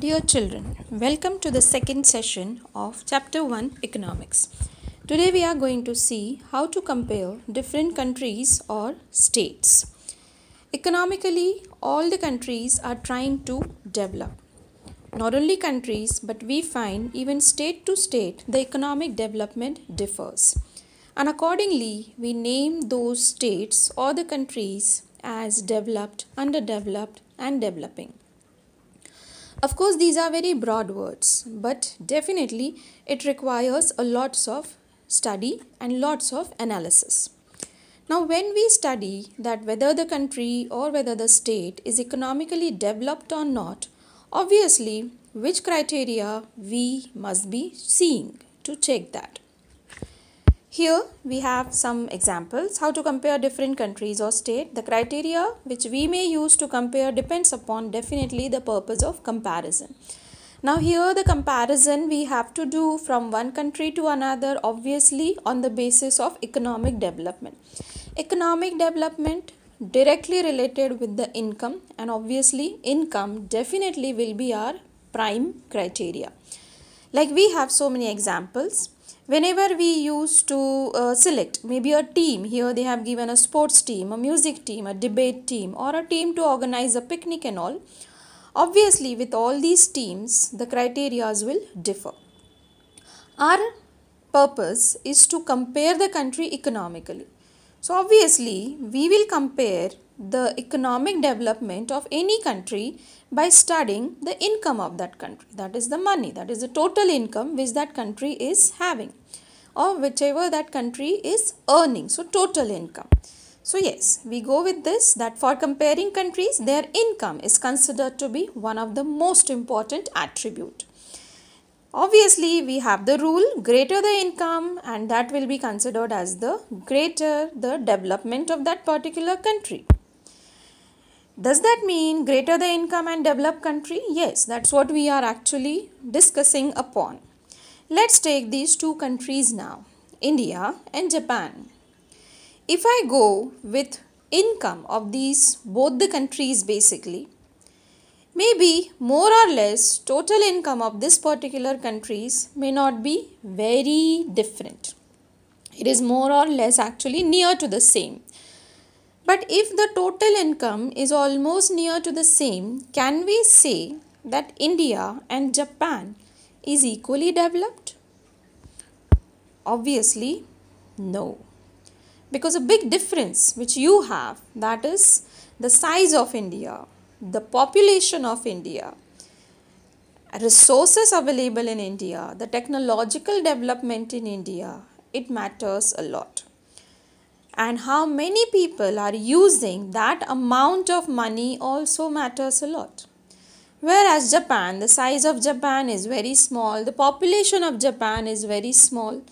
Dear children, welcome to the second session of Chapter 1 Economics. Today we are going to see how to compare different countries or states. Economically, all the countries are trying to develop. Not only countries, but we find even state to state the economic development differs. And accordingly, we name those states or the countries as developed, underdeveloped, and developing. Of course, these are very broad words, but definitely it requires a lots of study and lots of analysis. Now, when we study that whether the country or whether the state is economically developed or not, obviously, which criteria we must be seeing to check that. Here we have some examples how to compare different countries or state. The criteria which we may use to compare depends upon definitely the purpose of comparison. Now here the comparison we have to do from one country to another, obviously on the basis of economic development. Economic development directly related with the income, and obviously income definitely will be our prime criteria. Like we have so many examples. Whenever we used to select maybe a team, here they have given a sports team, a music team, a debate team, or a team to organize a picnic and all. Obviously, with all these teams, the criteria will differ. Our purpose is to compare the country economically. So, obviously, we will compare the economic development of any country by studying the income of that country. That is the money, that is the total income which that country is having, or whichever that country is earning. So, total income. So, yes, we go with this that for comparing countries, their income is considered to be one of the most important attribute. Obviously, we have the rule greater the income, and that will be considered as the greater the development of that particular country. Does that mean greater the income and developed country? Yes, that's what we are actually discussing upon. Let's take these two countries now, India and Japan. If I go with income of these both the countries basically, maybe more or less total income of this particular countries may not be very different. It is more or less actually near to the same. But if the total income is almost near to the same, can we say that India and Japan is equally developed? Obviously, no. Because a big difference which you have, that is the size of India, the population of India, resources available in India, the technological development in India, it matters a lot. And how many people are using that amount of money also matters a lot. Whereas Japan, the size of Japan is very small, the population of Japan is very small.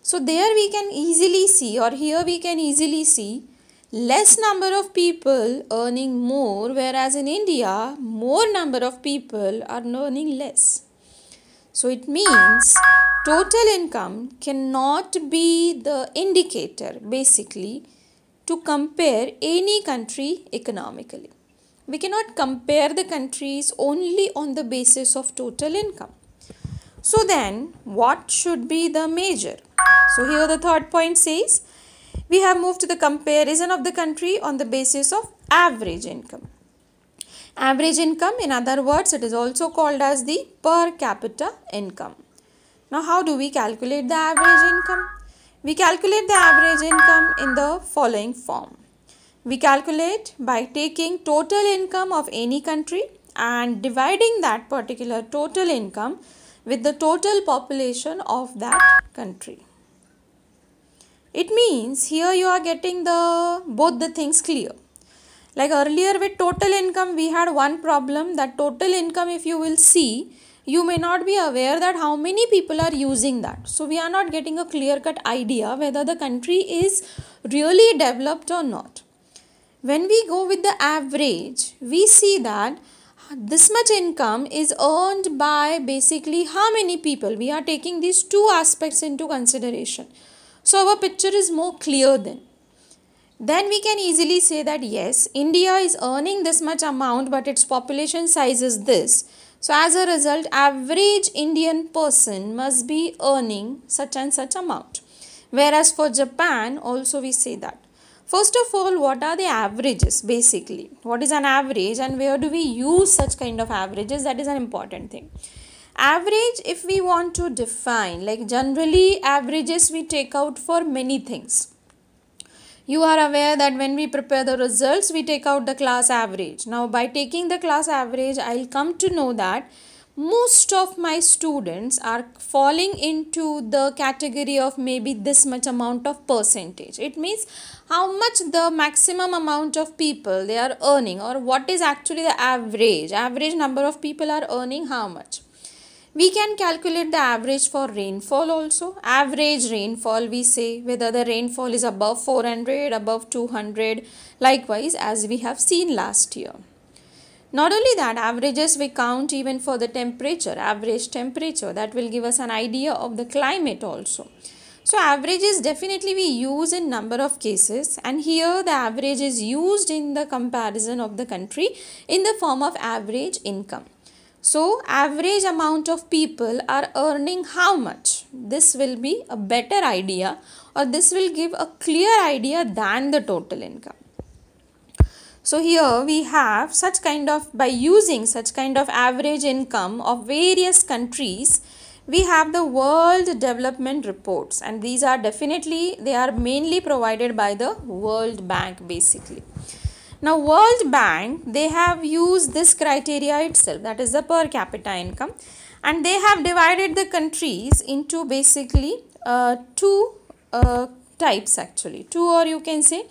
So there we can easily see, or here we can easily see, less number of people earning more, whereas in India, more number of people are earning less. So it means total income cannot be the indicator basically to compare any country economically. We cannot compare the countries only on the basis of total income. So then what should be the measure? So here the third point says we have moved to the comparison of the country on the basis of average income. Average income, in other words, it is also called as the per capita income. Now, how do we calculate the average income? We calculate the average income in the following form. We calculate by taking total income of any country and dividing that particular total income with the total population of that country. It means here you are getting both the things clear. Like earlier with total income, we had one problem, that total income, if you will see, you may not be aware that how many people are using that. So we are not getting a clear-cut idea whether the country is really developed or not. When we go with the average, we see that this much income is earned by basically how many people. We are taking these two aspects into consideration. So our picture is more clear then. Then we can easily say that yes, India is earning this much amount, but its population size is this. So as a result, average Indian person must be earning such and such amount. Whereas for Japan also we say that. First of all, what are the averages basically? What is an average and where do we use such kind of averages? That is an important thing. Average, if we want to define, like generally averages we take out for many things. You are aware that when we prepare the results, we take out the class average. Now, by taking the class average, I'll come to know that most of my students are falling into the category of maybe this much amount of percentage. It means how much the maximum amount of people they are earning, or what is actually the average number of people are earning how much. We can calculate the average for rainfall also. Average rainfall, we say whether the rainfall is above 400, above 200, likewise as we have seen last year. Not only that, averages we count even for the temperature, average temperature, that will give us an idea of the climate also. So averages definitely we use in number of cases, and here the average is used in the comparison of the country in the form of average income. So average amount of people are earning how much? This will be a better idea, or this will give a clear idea than the total income. So here we have such kind of, by using such kind of average income of various countries, we have the World Development Reports, and these are definitely, they are mainly provided by the World Bank basically. Now World Bank, they have used this criteria itself, that is the per capita income, and they have divided the countries into basically two types actually, two, or you can say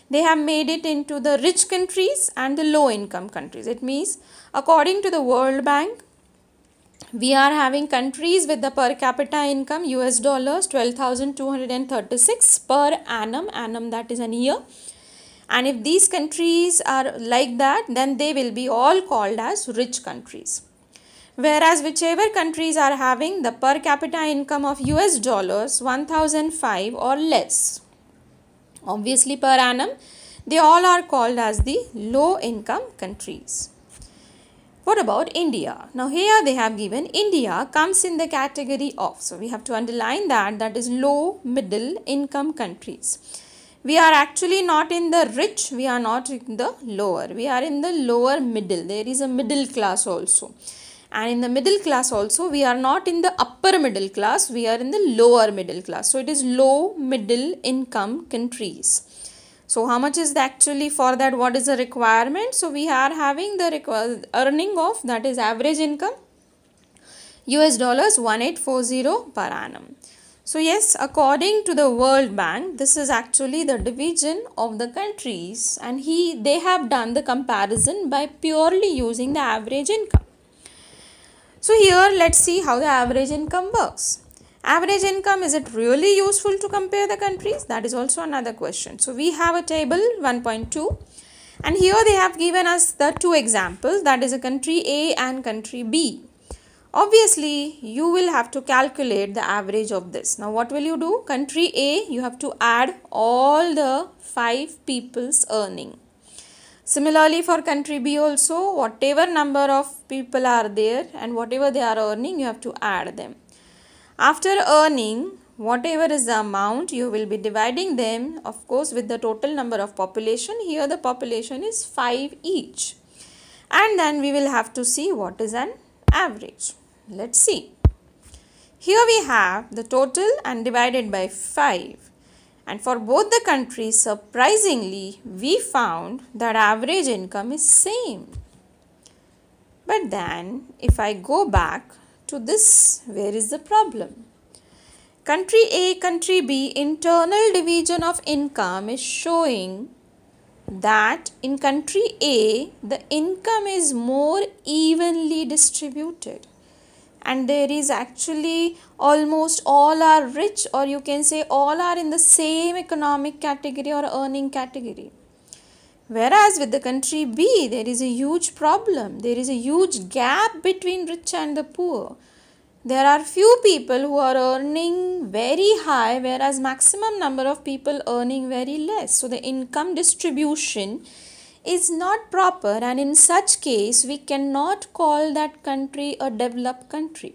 they have made it into the rich countries and the low income countries. It means according to the World Bank, we are having countries with the per capita income US dollars 12,236 per annum, that is an year. And if these countries are like that, then they will be all called as rich countries. Whereas whichever countries are having the per capita income of US dollars 1,005 or less, obviously per annum, they all are called as the low income countries. What about India? Now here they have given India comes in the category of, so we have to underline that, that is low middle income countries. We are actually not in the rich, we are not in the lower, we are in the lower middle. There is a middle class also, and in the middle class also we are not in the upper middle class, we are in the lower middle class. So it is low middle income countries. So how much is actually for that, what is the requirement? So we are having the earning of, that is average income US dollars 1840 per annum. So yes, according to the World Bank, this is actually the division of the countries, and they have done the comparison by purely using the average income. So here let's see how the average income works. Average income, is it really useful to compare the countries? That is also another question. So we have a table 1.2, and here they have given us the two examples, that is a country A and country B. Obviously, you will have to calculate the average of this. Now, what will you do? Country A, you have to add all the 5 people's earning. Similarly, for country B also, whatever number of people are there and whatever they are earning, you have to add them. After earning, whatever is the amount, you will be dividing them, of course, with the total number of population. Here, the population is 5 each. And then we will have to see what is an average. Let's see. Here we have the total and divided by 5. And for both the countries, surprisingly, we found that average income is same. But then, if I go back to this, where is the problem? Country A, country B, internal division of income is showing that in country A, the income is more evenly distributed, and there is actually almost all are rich, or you can say all are in the same economic category or earning category. Whereas with the country B, there is a huge problem. There is a huge gap between rich and the poor. There are few people who are earning very high, whereas maximum number of people earning very less. So the income distribution is not proper, and in such case we cannot call that country a developed country.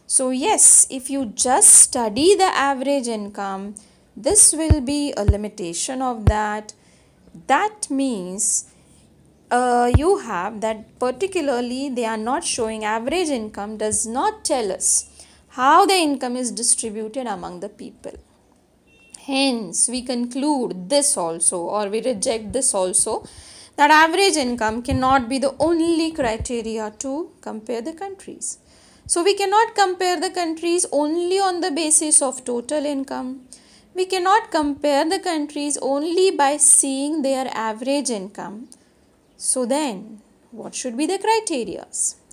So yes, if you just study the average income, this will be a limitation of that. That means you have that particularly they are not showing average income does not tell us how the income is distributed among the people. Hence, we conclude this also, or we reject this also, that average income cannot be the only criteria to compare the countries. So, we cannot compare the countries only on the basis of total income. We cannot compare the countries only by seeing their average income. So then, what should be the criteria?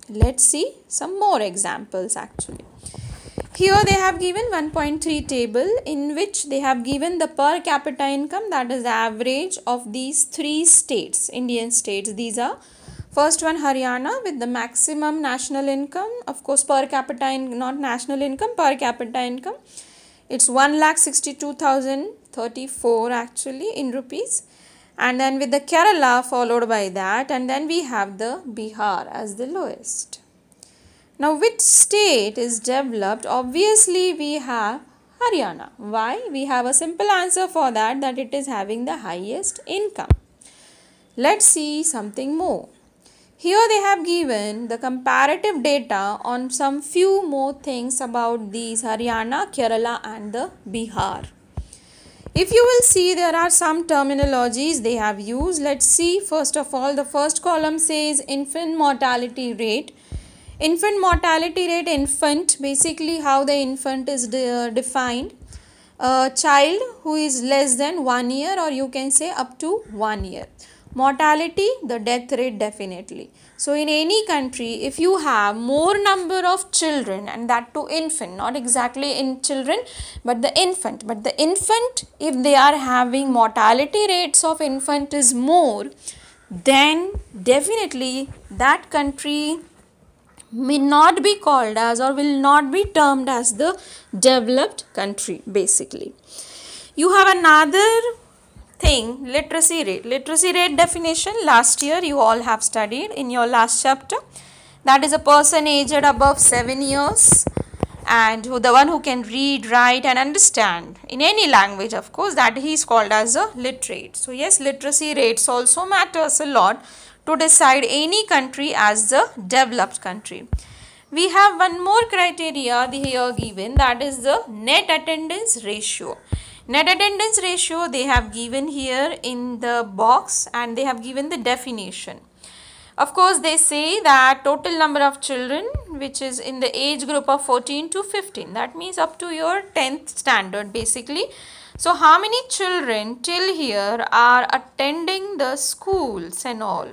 Let's see some more examples actually. Here they have given 1.3 table in which they have given the per capita income, that is the average of these three states, Indian states. These are first one Haryana with the maximum national income, of course per capita, not national income, per capita income. It's 1,62,034 actually in rupees. And then with the Kerala followed by that, and then we have the Bihar as the lowest. Now which state is developed? Obviously we have Haryana. Why? We have a simple answer for that, that it is having the highest income. Let's see something more. Here they have given the comparative data on some few more things about these Haryana, Kerala and the Bihar. If you will see, there are some terminologies they have used. Let's see. First of all, the first column says infant mortality rate. Infant mortality rate, infant, basically how the infant is defined. A child who is less than 1 year, or you can say up to 1 year. Mortality, the death rate definitely. So in any country, if you have more number of children, and that to infant, not exactly in children, but the infant, if they are having mortality rates of infant is more, then definitely that country may not be called as, or will not be termed as, the developed country basically. You have another thing, literacy rate. Literacy rate definition last year you all have studied in your last chapter. That is a person aged above 7 years and the one who can read, write and understand in any language, of course, that he is called as a literate. So yes, literacy rates also matters a lot to decide any country as the developed country. We have one more criteria here given, that is the net attendance ratio. Net attendance ratio they have given here in the box, and they have given the definition. Of course, they say that total number of children which is in the age group of 14 to 15, that means up to your 10th standard basically. So how many children till here are attending the schools and all.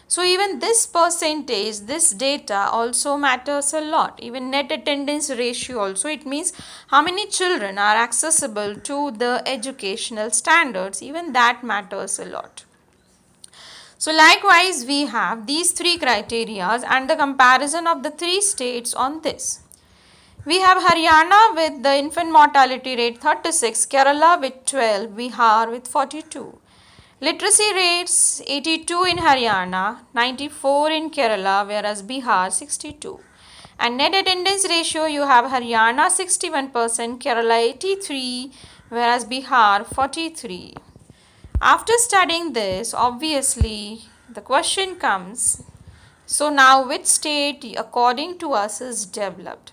So even this percentage, this data also matters a lot. Even net attendance ratio also, it means how many children are accessible to the educational standards, even that matters a lot. So likewise we have these three criteria and the comparison of the three states on this. We have Haryana with the infant mortality rate 36, Kerala with 12, Bihar with 42. Literacy rates 82 in Haryana, 94 in Kerala, whereas Bihar 62. And net attendance ratio, you have Haryana 61%, Kerala 83, whereas Bihar 43. After studying this, obviously the question comes, so now which state according to us is developed?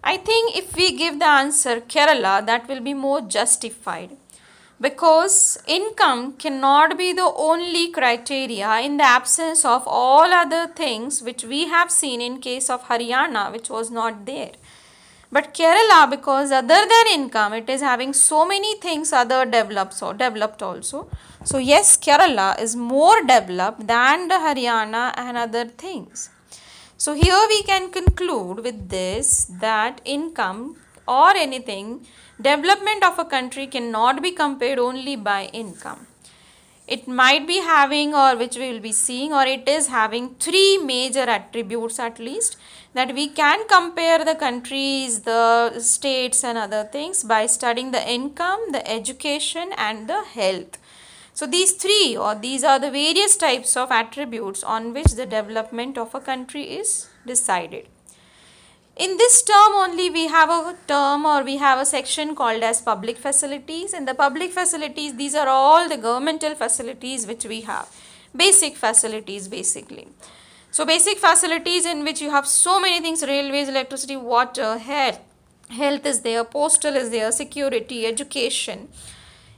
I think if we give the answer Kerala, that will be more justified. Because income cannot be the only criteria in the absence of all other things which we have seen in case of Haryana, which was not there. But Kerala, because other than income, it is having so many things other developed also. So yes, Kerala is more developed than the Haryana and other things. So here we can conclude with this, that income or anything, development of a country cannot be compared only by income. It might be having, or which we will be seeing, or it is having three major attributes at least, that we can compare the countries, the states and other things by studying the income, the education and the health. So these are the various types of attributes on which the development of a country is decided. In this term only we have a section called as public facilities. In the public facilities, these are all the governmental facilities which we have. Basic facilities basically. So basic facilities in which you have so many things: railways, electricity, water, health is there, postal is there, security, education,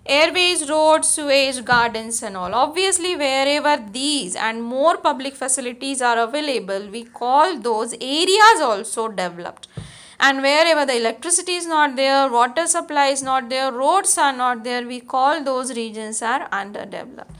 airways, roads, sewage, gardens and all. Obviously, wherever these and more public facilities are available, we call those areas also developed. And wherever the electricity is not there, water supply is not there, roads are not there, we call those regions are underdeveloped.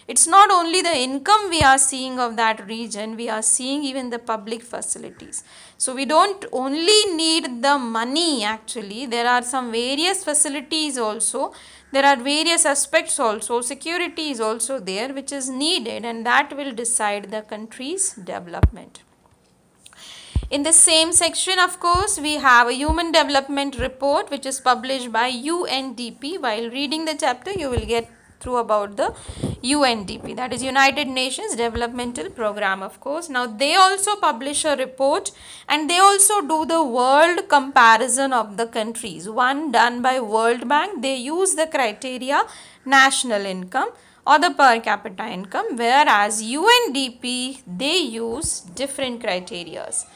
It's not only the income we are seeing of that region, we are seeing even the public facilities. So we don't only need the money actually, there are some various facilities also, there are various aspects also, security is also there which is needed, and that will decide the country's development. In the same section, of course, we have a human development report which is published by UNDP. While reading the chapter, you will get through about the UNDP, that is United Nations Developmental Program, of course. Now they also publish a report and they also do the world comparison of the countries, one done by World Bank. They use the criteria national income or the per capita income, whereas UNDP they use different criterias.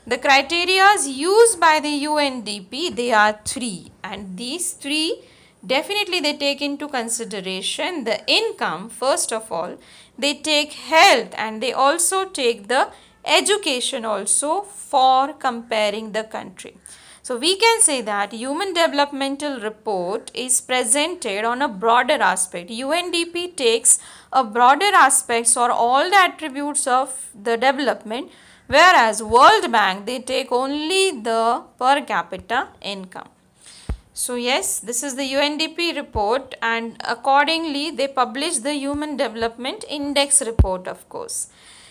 The criterias used by the UNDP, they are three, and these three definitely they take into consideration the income. First of all, they take health and they also take the education also for comparing the country. So we can say that human developmental report is presented on a broader aspect. UNDP takes a broader aspects or all the attributes of the development, whereas World Bank they take only the per capita income. So yes, this is the UNDP report, and accordingly they publish the Human Development Index report, of course.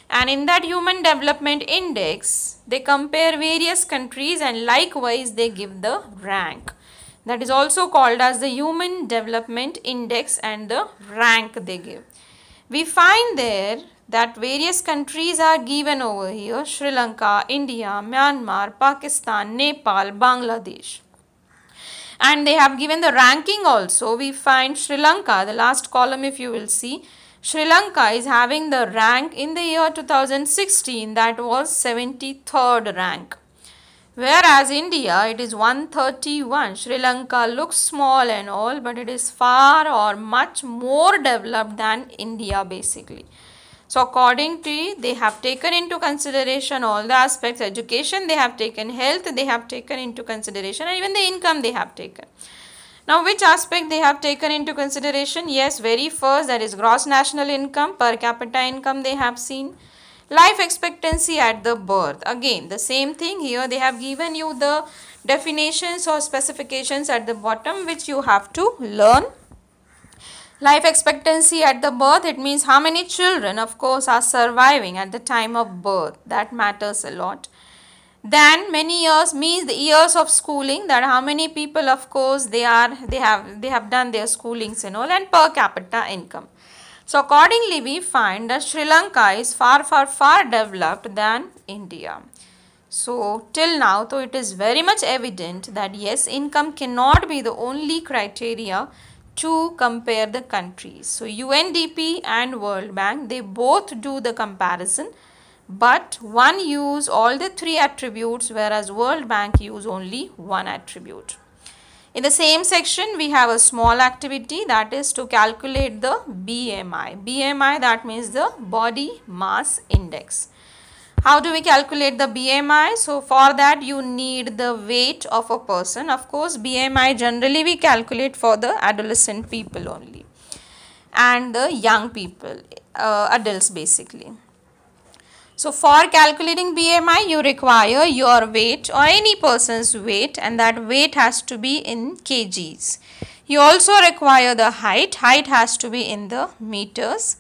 And in that Human Development Index, they compare various countries and likewise they give the rank. That is also called as the Human Development Index, and the rank they give. We find there that various countries are given over here: Sri Lanka, India, Myanmar, Pakistan, Nepal, Bangladesh. And they have given the ranking also. We find Sri Lanka, the last column if you will see, Sri Lanka is having the rank in the year 2016, that was 73rd rank. Whereas India, it is 131. Sri Lanka looks small and all, but it is far or much more developed than India basically. So according to, they have taken into consideration all the aspects: education they have taken, health they have taken into consideration, and even the income they have taken. Now which aspect they have taken into consideration? Yes, very first, that is gross national income, per capita income they have seen. Life expectancy at the birth, again the same thing. Here they have given you the definitions or specifications at the bottom which you have to learn. Life expectancy at the birth, it means how many children of course are surviving at the time of birth, that matters a lot. Then many years means the years of schooling, that how many people of course they have done their schoolings and all, and per capita income. So accordingly we find that Sri Lanka is far developed than India. So till now, though it is very much evident that yes, income cannot be the only criteria to compare the countries. So UNDP and World Bank, they both do the comparison, but one use all the three attributes, whereas World Bank use only one attribute. In the same section, we have a small activity, that is to calculate the BMI. BMI, that means the body mass index. How do we calculate the BMI? So for that you need the weight of a person. Of course, BMI generally we calculate for the adolescent people only and the young people, adults basically. So for calculating BMI, you require your weight or any person's weight, and that weight has to be in kgs. You also require the height. Height has to be in the meters.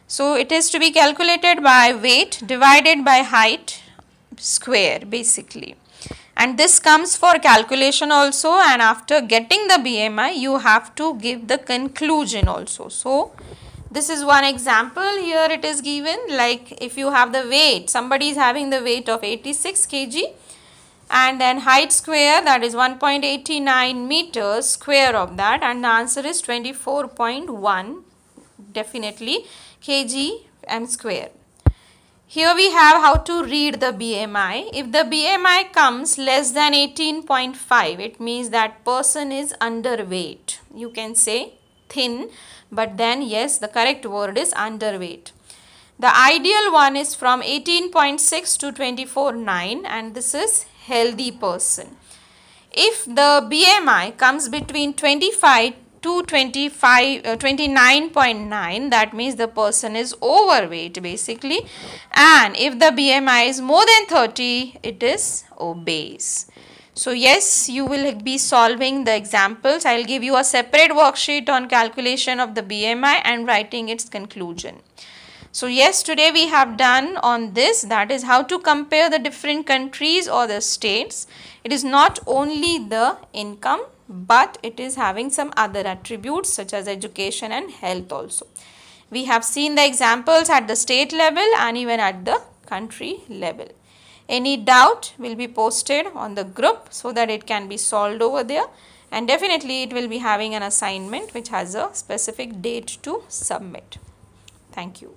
So it is to be calculated by weight divided by height square basically. and this comes for calculation also, and after getting the BMI you have to give the conclusion also. So this is one example. Here it is given, like if you have the weight, somebody is having the weight of 86 kg and then height square, that is 1.89 meters square of that, and the answer is 24.1 definitely kg m square. Here we have how to read the BMI. If the BMI comes less than 18.5, it means that person is underweight. You can say thin, but then yes, the correct word is underweight. The ideal one is from 18.6 to 24.9, and this is healthy person. If the BMI comes between 25 to 29.9, that means the person is overweight basically, and if the BMI is more than 30, it is obese. So yes, you will be solving the examples. I will give you a separate worksheet on calculation of the BMI and writing its conclusion. So yes, today we have done on this, that is how to compare the different countries or the states. It is not only the income, but it is having some other attributes such as education and health also. We have seen the examples at the state level and even at the country level. Any doubt will be posted on the group so that it can be solved over there, and definitely it will be having an assignment which has a specific date to submit. Thank you.